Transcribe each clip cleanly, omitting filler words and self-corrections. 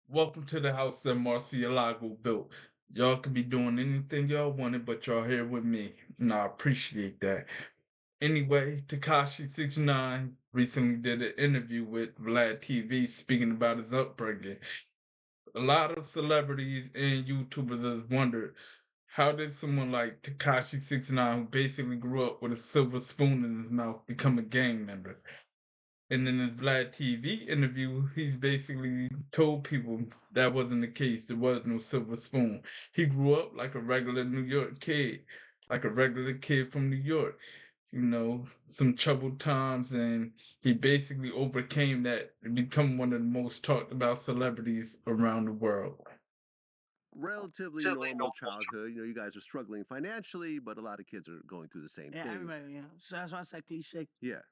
Welcome to the house that MarSi ELaGo built. Y'all could be doing anything y'all wanted, but y'all here with me, and I appreciate that. Anyway, Tekashi 69 recently did an interview with Vlad TV speaking about his upbringing. A lot of celebrities and YouTubers have wondered, how did someone like Tekashi 69, who basically grew up with a silver spoon in his mouth, become a gang member? And in his Vlad TV interview, he's basically told people that wasn't the case. There was no silver spoon. He grew up like a regular New York kid, like a regular kid from New York. Some troubled times, and he basically overcame that and become one of the most talked about celebrities around the world. Relatively normal childhood. You guys are struggling financially, but a lot of kids are going through the same Yeah, thing. everybody, yeah. So that's why I said cliche. Yeah.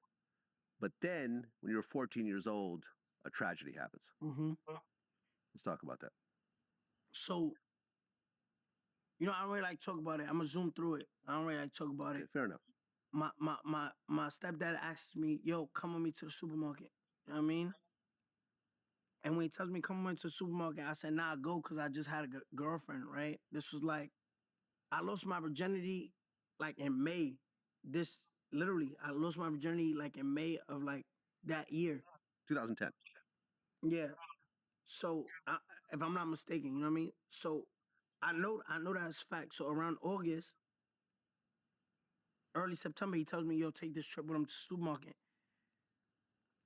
But then when you're 14 years old, a tragedy happens. Mm-hmm. Let's talk about that. So, I don't really like talk about it. I'm gonna zoom through it. I don't really like talk about Okay, it. fair enough. My stepdad asks me, yo, come with me to the supermarket. You know what I mean? And when he tells me come with me to the supermarket, I said, nah, go, because I just had a girlfriend, right? This was like, I lost my virginity like in May. Literally, I lost my virginity like in May of like that year. 2010. Yeah. So, if I'm not mistaken, you know what I mean? So, I know that's fact. So around August, early September, he tells me, yo, take this trip with him to the supermarket.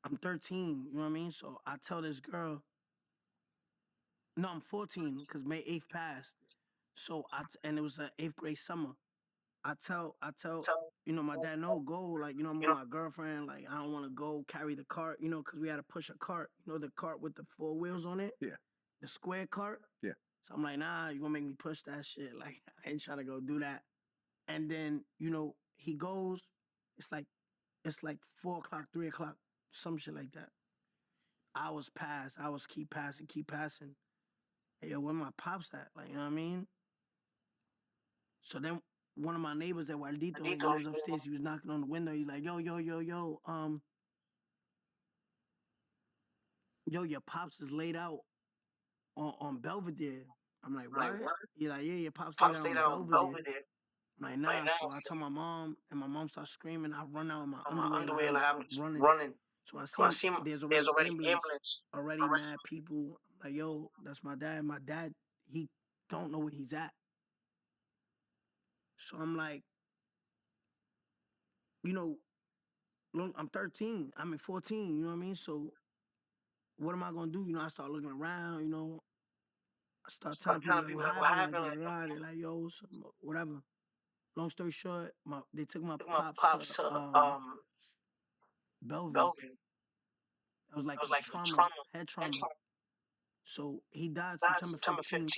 I'm 13, you know what I mean? So I tell this girl, no, I'm 14, because May 8th passed. So and it was an 8th grade summer. I tell, my dad, no, go, like, I'm with my girlfriend, like, I don't want to go carry the cart, because we had to push a cart, the cart with the 4 wheels on it? Yeah. The square cart? Yeah. So I'm like, nah, you gonna make me push that shit. Like, I ain't trying to go do that. And then, he goes, it's like 4 o'clock, 3 o'clock, some shit like that. Hours pass, hours keep passing. Hey, yo, where my pops at? Like, you know what I mean? So then one of my neighbors at Waldito, like, he lives upstairs, he was knocking on the window. He's like, yo, your pops is laid out on Belvedere. I'm like, what? He's like, yeah, your pops laid out on Belvedere. I'm like, nah. So I tell my mom, and my mom starts screaming. I run out in my underwear in the house, running. So I see there's already ambulance, already mad people. I'm like, yo, that's my dad. My dad, he don't know where he's at. So I'm like, I'm 13. I'm 14, you know what I mean? So what am I gonna do? I start looking around, I start telling people like what happened, like they're like, yo, whatever. Long story short, they took my pops to Bellevue. It was like for trauma, head trauma. So he died September 15th,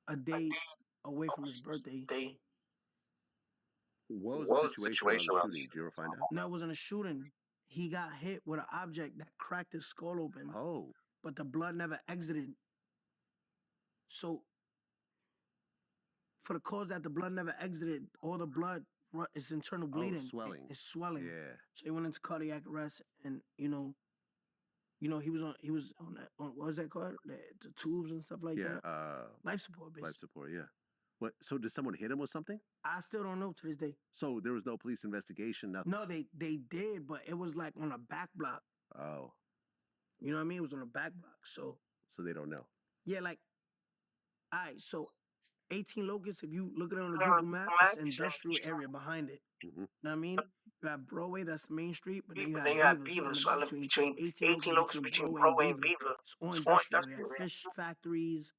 a day away from his birthday. What was the situation around the shooting? Did you ever find out? No, it wasn't a shooting. He got hit with an object that cracked his skull open. Oh. But the blood never exited. So for the cause that the blood never exited, all the blood is internal bleeding. Swelling. It's swelling. Yeah. So he went into cardiac arrest, and he was on that, what was that called? The tubes and stuff like that. Life support, basically. Life support, yeah. What? So did someone hit him with something? I still don't know to this day. So there was no police investigation, nothing? No, they did, but it was like on a back block. Oh. You know what I mean? It was on a back block, so they don't know. Yeah, like, all right, so 18 Locusts, if you look at it on the Google map, it's an industrial area behind it. Mm-hmm. You know what I mean? You have Broadway, that's the main street, but then you have Beaver. So I live between 18 Locusts, between Broadway and Beaver. It's all industrial area. Fish factories,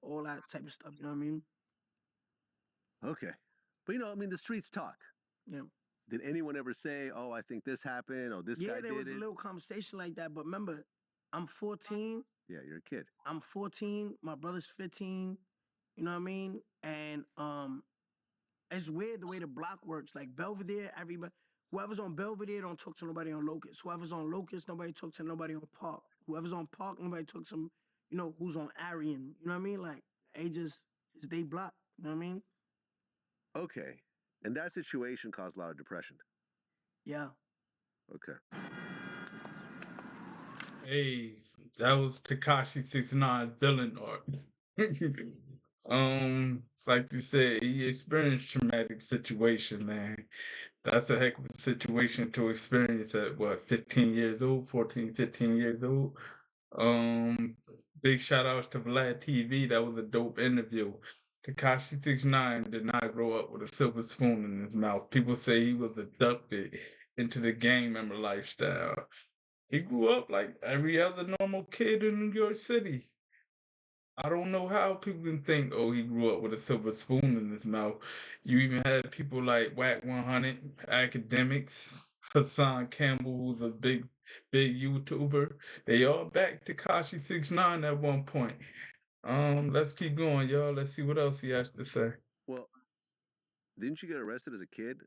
all that type of stuff, you know what I mean? Okay. But, the streets talk. Yeah. Did anyone ever say, oh, I think this happened, or this guy did it? Yeah, there was a little conversation like that, but remember, I'm 14. Yeah, you're a kid. I'm 14, my brother's 15, you know what I mean? And it's weird the way the block works. Like Belvedere, whoever's on Belvedere don't talk to nobody on Locust. Whoever's on Locust, nobody talks to nobody on Park. Whoever's on Park, nobody talks to who's on Arian. You know what I mean? Like, it's they block. You know what I mean? Okay. And that situation caused a lot of depression. Yeah. Okay. Hey, That was Tekashi 69 villain art. Like you said, he experienced traumatic situation, man. That's a heck of a situation to experience at what, 15 years old, 14, 15 years old. Um, Big shout outs to Vlad TV. That was a dope interview. Tekashi 69 did not grow up with a silver spoon in his mouth. People say he was abducted into the gang member lifestyle. He grew up like every other normal kid in New York City. I don't know how people can think, oh, he grew up with a silver spoon in his mouth. You even had people like Whack 100, academics, Hassan Campbell, who's a big YouTuber. They all backed Tekashi 69 at one point. Let's keep going, y'all. Let's see what else he has to say. Well, didn't you get arrested as a kid?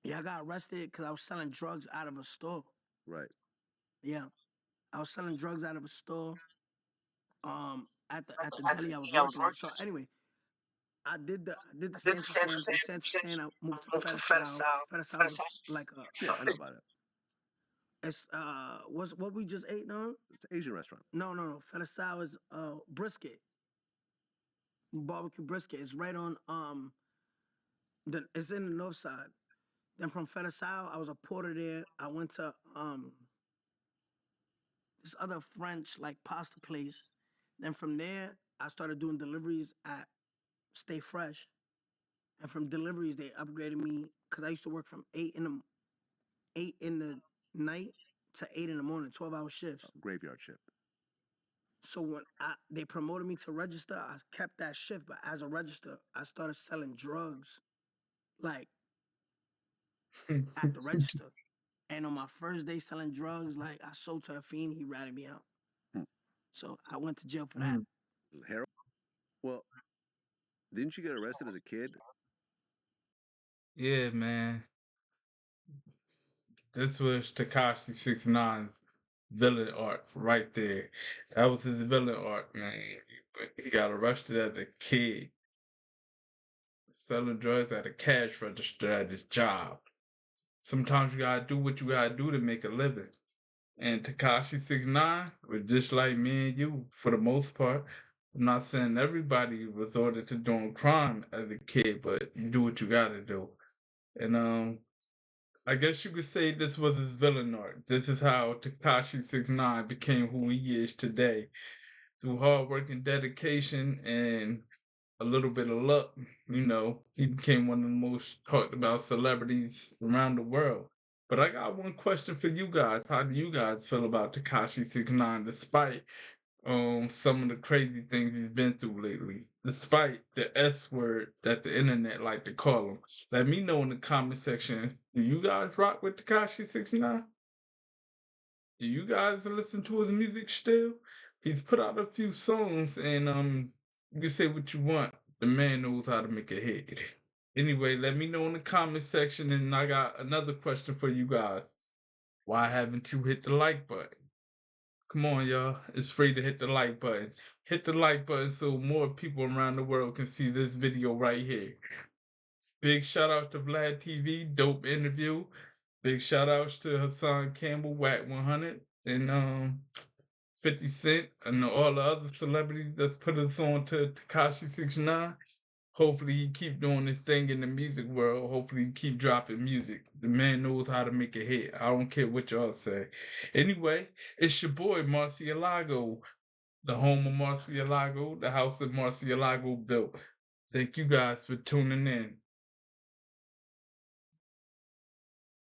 Yeah, I got arrested because I was selling drugs out of a store. Right. Yeah, I was selling drugs out of a store. At the deli I was working at. So anyway, I did the Santa stand. From Santa stand, I moved to Fedasal. Fedasal is like a Yeah, I know about it. it's what we just ate on. It's an Asian restaurant. No. Fedasal is brisket, barbecue brisket. It's right on it's in the north side. Then from Fedasal, I was a porter there. I went to this other French like pasta place. Then from there, I started doing deliveries at Stay Fresh. And from deliveries, they upgraded me because I used to work from 8 in the night to 8 in the morning, 12-hour shifts. Graveyard shift. So when they promoted me to register, I kept that shift. But as a register, I started selling drugs, like at the register. And on my first day selling drugs, like I sold to a fiend, he ratted me out. So I went to jail for that. Heroin? Well, didn't you get arrested as a kid? Yeah, man. This was Tekashi 69's villain arc right there. That was his villain arc, man. He got arrested as a kid, selling drugs at a cash register at his job. Sometimes you gotta do what you gotta do to make a living. And Tekashi 69 was just like me and you for the most part. I'm not saying everybody resorted to doing crime as a kid, but you do what you gotta do. And I guess you could say this was his villain arc. This is how Tekashi 69 became who he is today. Through hard work and dedication and a little bit of luck, he became one of the most talked about celebrities around the world. But I got one question for you guys. How do you guys feel about Tekashi 69 despite some of the crazy things he's been through lately? Despite the S word that the internet like to call him. Let me know in the comment section. Do you guys rock with Tekashi 69? Do you guys listen to his music still? He's put out a few songs and you can say what you want. The man knows how to make a hit. Anyway, let me know in the comment section, and I got another question for you guys. Why haven't you hit the like button? Come on, y'all. It's free to hit the like button. Hit the like button so more people around the world can see this video right here. Big shout out to Vlad TV, dope interview. Big shout outs to Hassan Campbell, Whack 100, and 50 Cent, and all the other celebrities that's put us on to Tekashi 69. Hopefully he keep doing this thing in the music world. Hopefully he keep dropping music. The man knows how to make a hit. I don't care what y'all say. Anyway, it's your boy MarSi ELaGo, the home of MarSi ELaGo, the house that MarSi ELaGo built. Thank you guys for tuning in.